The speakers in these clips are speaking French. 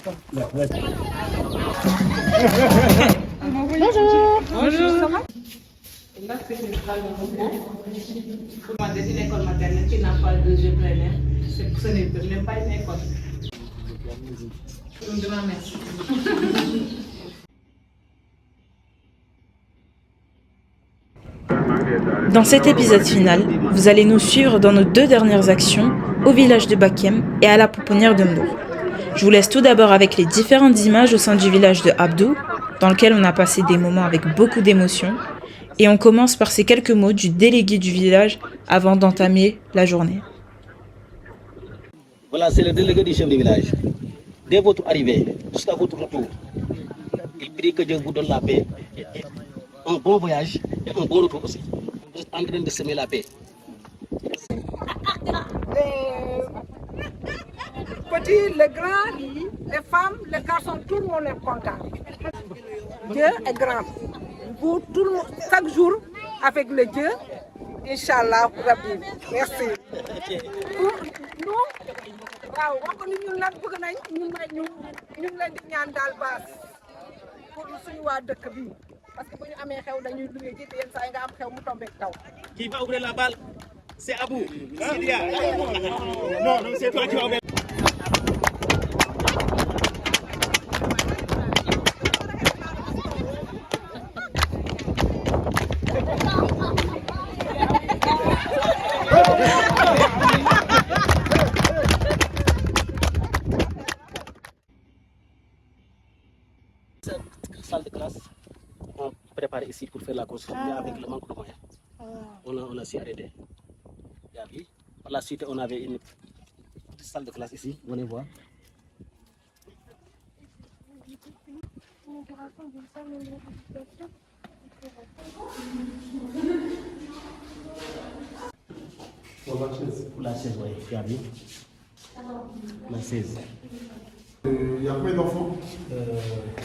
Bonjour. Bonjour. Là, c'est une salle de repos. Pour moi, c'est une école maternelle qui n'a pas de jeu plein air. Ce n'est même pas une école. Un grand merci. Dans cet épisode final, vous allez nous suivre dans nos 2 dernières actions au village de Bakem et à la pouponnière de Mbour. Je vous laisse tout d'abord avec les différentes images au sein du village de Abdou, dans lequel on a passé des moments avec beaucoup d'émotion. Et on commence par ces quelques mots du délégué du village avant d'entamer la journée. Voilà, c'est le délégué du chef du village. Dès votre arrivée, jusqu'à votre retour, il prie que Dieu vous donne la paix, un bon voyage et un bon retour aussi. Vous êtes en train de semer la paix. Les petits, les grands, les femmes, les garçons, tout le monde est content. Dieu est grand. Pour tout le monde, chaque jour, avec le Dieu, Inch'Allah, Rabbi. Merci. Nous, waaw wax ko ni ñun nag bëgg nañ ñu leen di ñaan daal baas pour suñu waa dëkk bi parce que bu ñu amee xew dañuy luye ji te yenn saa yi nga am xew mu tombeek taw. Qui va ouvrir la balle? C'est Abou. Sidia. Non, non, c'est toi qui vas ouvrir. Salle de classe, on prépare ici pour faire la construction, mais avec le manque de moyens. On a s'y arrêté. Par la suite, on avait une petite salle de classe ici, venez voir. Pour la chaise, oui, tu as vu? La chaise. Il y a combien d'enfants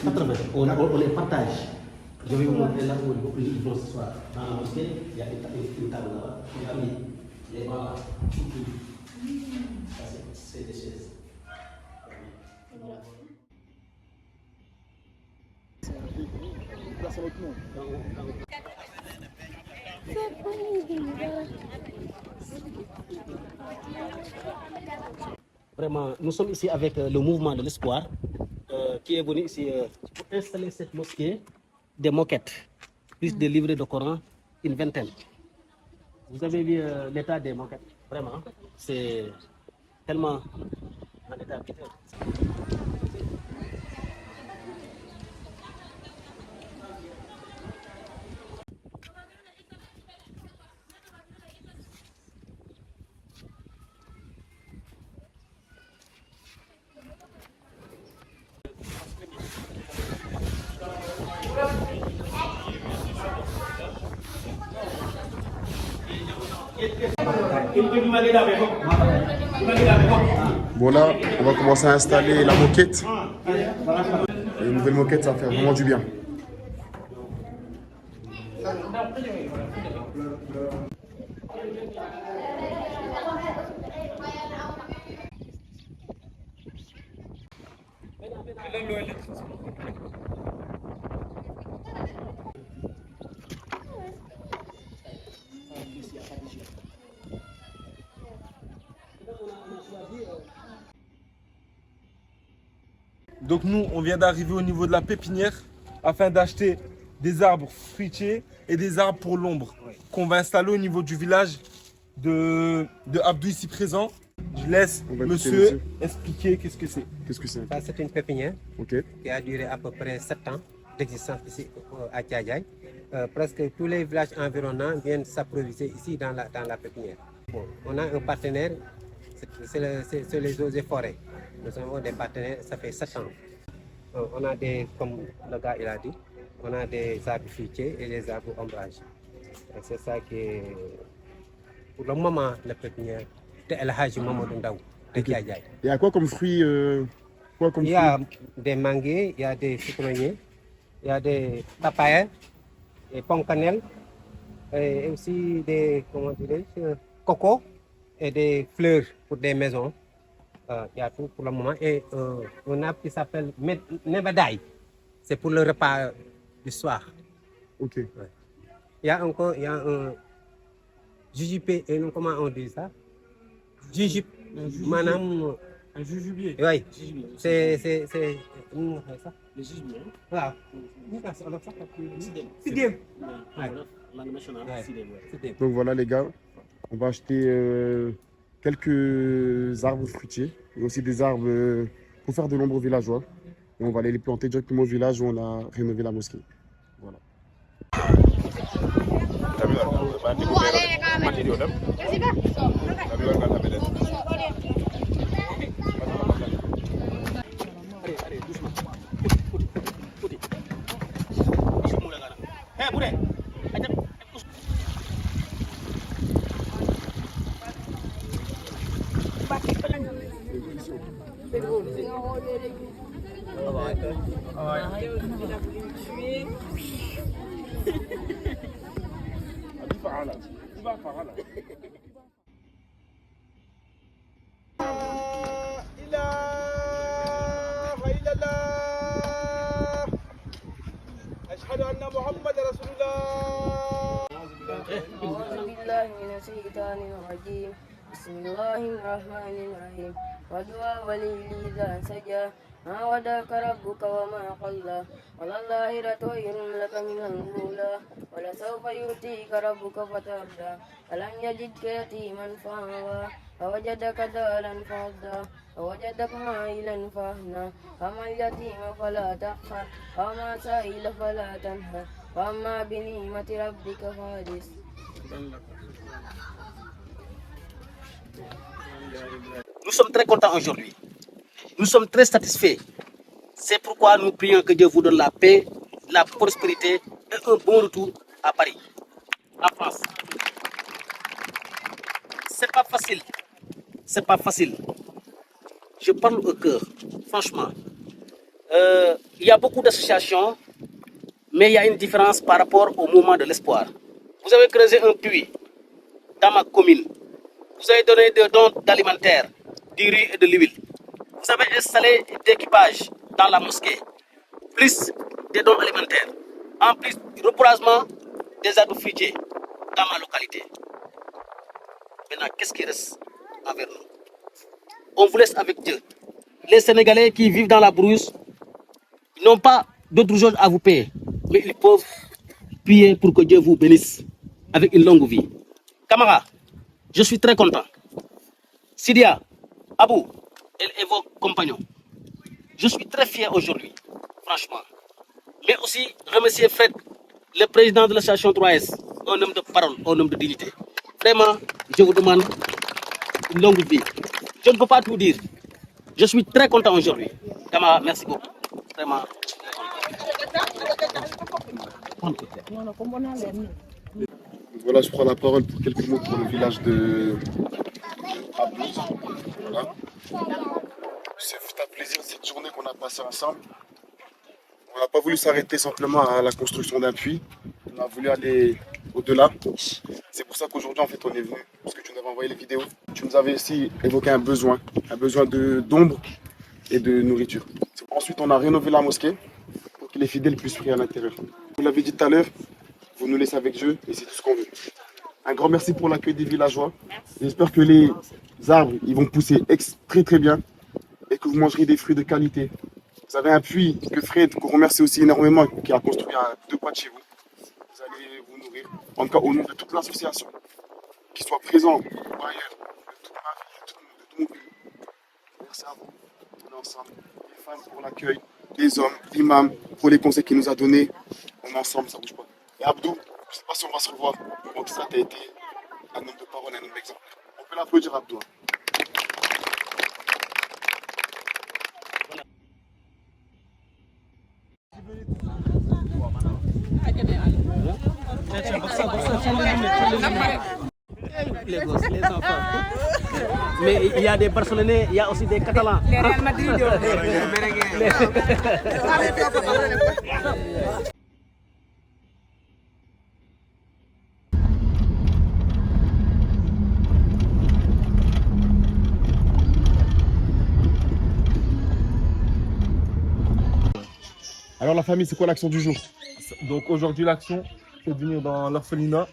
80. On les partage. Je vais vous montrer là où ils vont ce soir. Dans la mosquée, il y a une table là-bas. Il y a mis les bancs là. Ça, c'est des chaises. Vraiment, nous sommes ici avec le mouvement de l'espoir qui est venu ici pour installer cette mosquée, des moquettes, plus de livrets de Coran, une vingtaine. Vous avez vu l'état des moquettes, vraiment, c'est tellement en état piteux. Bon là, on va commencer à installer la moquette. Et une nouvelle moquette, ça va faire vraiment du bien. Donc nous, on vient d'arriver au niveau de la pépinière afin d'acheter des arbres fruitiers et des arbres pour l'ombre qu'on va installer au niveau du village de Abdou ici présent. Je laisse monsieur expliquer qu'est-ce que c'est. Qu'est-ce que c'est? Ça, c'est une pépinière Ok. qui a duré à peu près 7 ans d'existence ici à Thiadiaye. Presque tous les villages environnants viennent s'approvisionner ici dans la pépinière. Bon, on a un partenaire, c'est les eaux et forêts. Nous avons des partenaires, ça fait 7 ans. On a des, comme le gars il a dit, on a des arbres fruitiers et des arbres ombrage. C'est ça qui est, pour le moment, la pépinière de El Hadji Mamadou Ndaw de Thiadiaye. Il y a quoi comme fruits Il y a des manguiers, il y a des citronniers, il y a des papayes, des poncanelles, et aussi des, comment dirais-je, coco et des fleurs pour des maisons. Il y a tout pour le moment. Et un arbre qui s'appelle Nevadai. C'est pour le repas du soir. Ok. Ouais. Il y a encore un jujubé, et non, comment on dit ça? Jujube. Madame. Un jujubier. Oui. C'est. Comment on fait ça? Le jujubier. Voilà. Sidem. Ouais. Langue nationale, Ouais. Sidem, ouais. C'était. Donc voilà les gars, on va acheter quelques arbres fruitiers et aussi des arbres pour faire de l'ombre aux villageois. Et on va aller les planter directement au village où on a rénové la mosquée. Voilà. أعوذ بالله من الشيطان الرجيم بسم الله الرحمن الرحيم ودعاء وليل إذا سجى ما ودعك ربك وما قلى وللآخرة خير لك من الأولى ولسوف يؤتيك ربك فترضى ألم يجدك يتيما فآوى فوجدك ضالا فهدى ووجدك عائلا فأغنى فأما اليتيم فلا تقهر وأما السائل فلا تنهر وأما بنعمة ربك فحدث. Nous sommes très contents aujourd'hui. Nous sommes très satisfaits. C'est pourquoi nous prions que Dieu vous donne la paix, la prospérité et un bon retour à Paris, en France. C'est pas facile. C'est pas facile. Je parle au cœur, franchement. Il y a beaucoup d'associations, mais il y a une différence par rapport au mouvement de l'espoir. Vous avez creusé un puits dans ma commune. Vous avez donné des dons d'alimentaire, du riz et de l'huile. Vous avez installé des équipages dans la mosquée, plus des dons alimentaires. En plus du reboisement des arbres fruitiers dans ma localité. Maintenant, qu'est-ce qui reste envers nous? On vous laisse avec Dieu. Les Sénégalais qui vivent dans la brousse n'ont pas d'autre chose à vous payer, mais ils peuvent prier pour que Dieu vous bénisse avec une longue vie. Camarades, je suis très content. Sidia, Abou et vos compagnons, je suis très fier aujourd'hui, franchement. Mais aussi remercier Fred, le président de l'association 3S, un homme de parole, un homme de dignité. Vraiment, je vous demande une longue vie. Je ne peux pas tout dire. Je suis très content aujourd'hui. Camarades, merci beaucoup. Vraiment. Voilà, je prends la parole pour quelques mots pour le village de Abdou. Voilà. C'est un plaisir cette journée qu'on a passée ensemble. On n'a pas voulu s'arrêter simplement à la construction d'un puits. On a voulu aller au-delà. C'est pour ça qu'aujourd'hui, en fait, on est venu. Parce que tu nous avais envoyé les vidéos. Tu nous avais aussi évoqué un besoin d'ombre et de nourriture. Ensuite, on a rénové la mosquée pour que les fidèles puissent prier à l'intérieur. Vous l'avez dit tout à l'heure, vous nous laissez avec Dieu et c'est tout ce qu'on veut. Un grand merci pour l'accueil des villageois. J'espère que les arbres ils vont pousser très très bien et que vous mangerez des fruits de qualité. Vous avez un puits que Fred, qu'on remercie aussi énormément, qui a construit à 2 pas de chez vous. Vous allez vous nourrir. En tout cas, au nom de toute l'association, qui soit présent ou ailleurs, de toute ma vie, de tout mon pays. Merci à vous. On est ensemble. Les femmes pour l'accueil, les hommes, l'imam pour les conseils qu'il nous a donnés. On est ensemble, ça ne bouge pas. Et Abdou, je ne sais pas si on va se revoir. En tout cas, tu as été un homme de parole, un homme d'exemple. On peut l'applaudir, Abdou. Les gosses, les enfants. Mais il y a des Barcelonais, il y a aussi des Catalans. Les Real Madrid, Alors la famille, c'est quoi l'action du jour? Donc aujourd'hui, l'action, c'est de venir dans l'orphelinat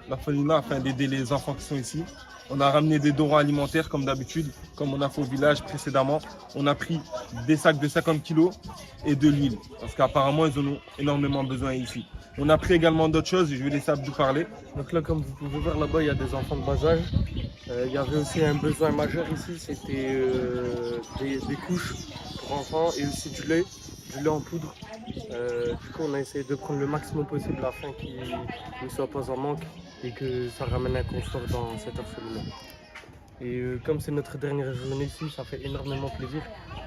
afin d'aider les enfants qui sont ici. On a ramené des denrées alimentaires comme d'habitude, comme on a fait au village précédemment. On a pris des sacs de 50 kilos et de l'huile, parce qu'apparemment ils en ont énormément besoin ici. On a pris également d'autres choses et je vais laisser Abdou parler. Donc là, comme vous pouvez voir là-bas, il y a des enfants de bas âge. Il y avait aussi un besoin majeur ici, c'était des couches pour enfants et aussi du lait en poudre. Du coup, on a essayé de prendre le maximum possible afin qu'ils ne soient pas en manque et que ça ramène un confort dans cet orphelinat. Et comme c'est notre dernière journée ici, ça fait énormément plaisir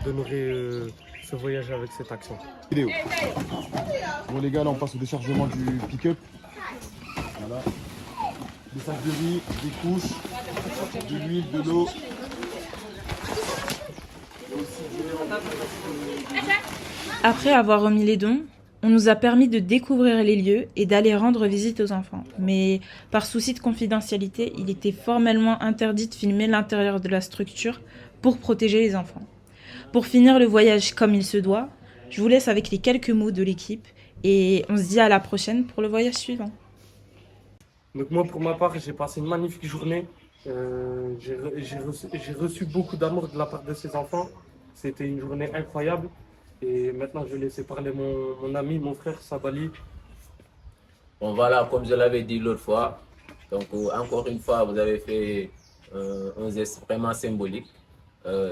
d'honorer ce voyage avec cette action. Vidéo. Bon les gars, là on passe au déchargement du pick-up. Voilà. Des sacs de riz, des couches, de l'huile, de l'eau. Après avoir remis les dons, on nous a permis de découvrir les lieux et d'aller rendre visite aux enfants. Mais par souci de confidentialité, il était formellement interdit de filmer l'intérieur de la structure pour protéger les enfants. Pour finir le voyage comme il se doit, je vous laisse avec les quelques mots de l'équipe et on se dit à la prochaine pour le voyage suivant. Donc moi, pour ma part, j'ai passé une magnifique journée. J'ai reçu beaucoup d'amour de la part de ces enfants. C'était une journée incroyable. Et maintenant, je vais laisser parler mon ami, mon frère Sabali. Bon voilà, comme je l'avais dit l'autre fois, donc encore une fois, vous avez fait un geste vraiment symbolique.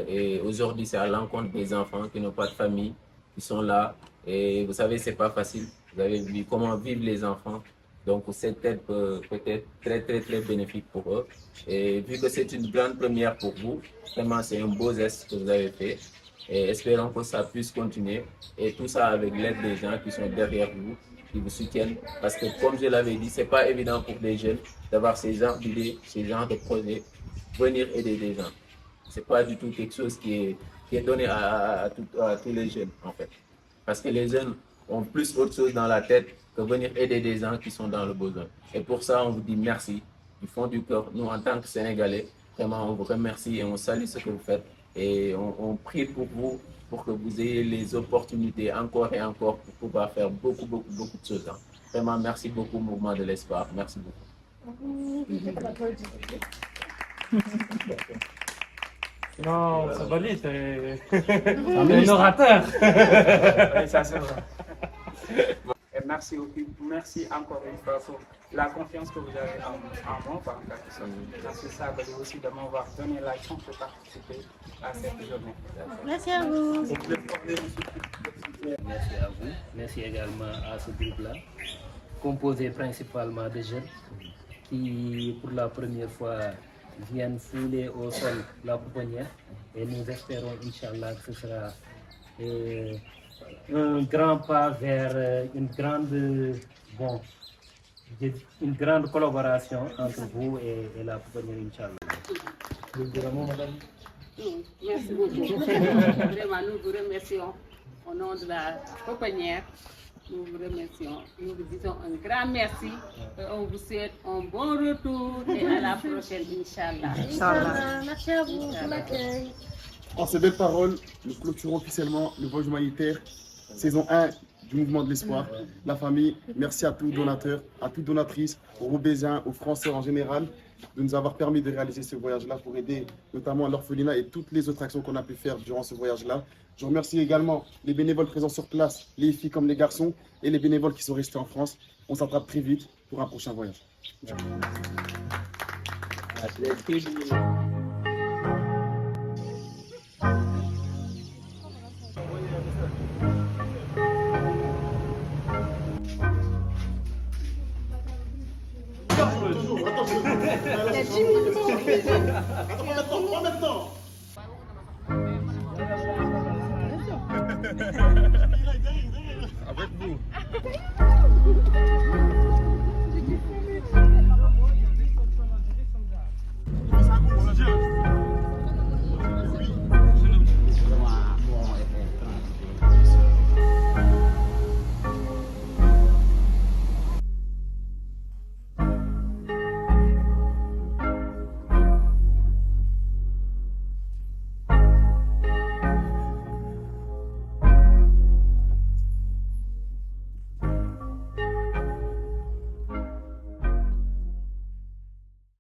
Et aujourd'hui, c'est à l'encontre des enfants qui n'ont pas de famille, qui sont là. Et vous savez, c'est pas facile. Vous avez vu comment vivent les enfants. Donc cette aide peut être très bénéfique pour eux. Et vu que c'est une grande première pour vous, vraiment c'est un beau geste que vous avez fait. Et espérons que ça puisse continuer. Et tout ça avec l'aide des gens qui sont derrière vous, qui vous soutiennent. Parce que comme je l'avais dit, c'est pas évident pour les jeunes d'avoir ces genres d'idées, ces genres de projets, venir aider des gens. C'est pas du tout quelque chose qui est donné à tous les jeunes en fait. Parce que les jeunes ont plus autre chose dans la tête que venir aider des gens qui sont dans le besoin. Et pour ça, on vous dit merci du fond du cœur. Nous, en tant que Sénégalais, vraiment, on vous remercie et on salue ce que vous faites. Et on prie pour vous, pour que vous ayez les opportunités encore et encore pour pouvoir faire beaucoup de choses. Hein. Vraiment, merci beaucoup, Mouvement de l'Espoir. Merci beaucoup. Non, Sabali, t'es un orateur. Oui, ça c'est vrai. Et merci encore une fois pour la confiance que vous avez en moi. Merci Sabali aussi de m'avoir donné la chance de participer à cette journée. Merci à vous. Merci à vous. Merci également à ce groupe-là, composé principalement de jeunes qui, pour la première fois, viennent fouler au sol la pouponnière. Et nous espérons, Inch'Allah, que ce sera un grand pas vers une grande collaboration entre vous et la pouponnière, Inch'Allah. Merci beaucoup. Vraiment, nous vous remercions au nom de la pouponnière. Nous vous remercions. Nous vous disons un grand merci. Et on vous souhaite un bon retour et à la prochaine, Inch'Allah. Merci à vous pour l'accueil. En ces belles paroles, nous clôturons officiellement le voyage humanitaire, saison 1 du Mouvement de l'Espoir. La famille, merci à tous les donateurs, à toutes donatrices, aux Roubaisiens, aux Français en général, de nous avoir permis de réaliser ce voyage-là pour aider notamment l'orphelinat et toutes les autres actions qu'on a pu faire durant ce voyage-là. Je remercie également les bénévoles présents sur place, les filles comme les garçons, et les bénévoles qui sont restés en France. On s'attrape très vite pour un prochain voyage. Ciao. Avec vous.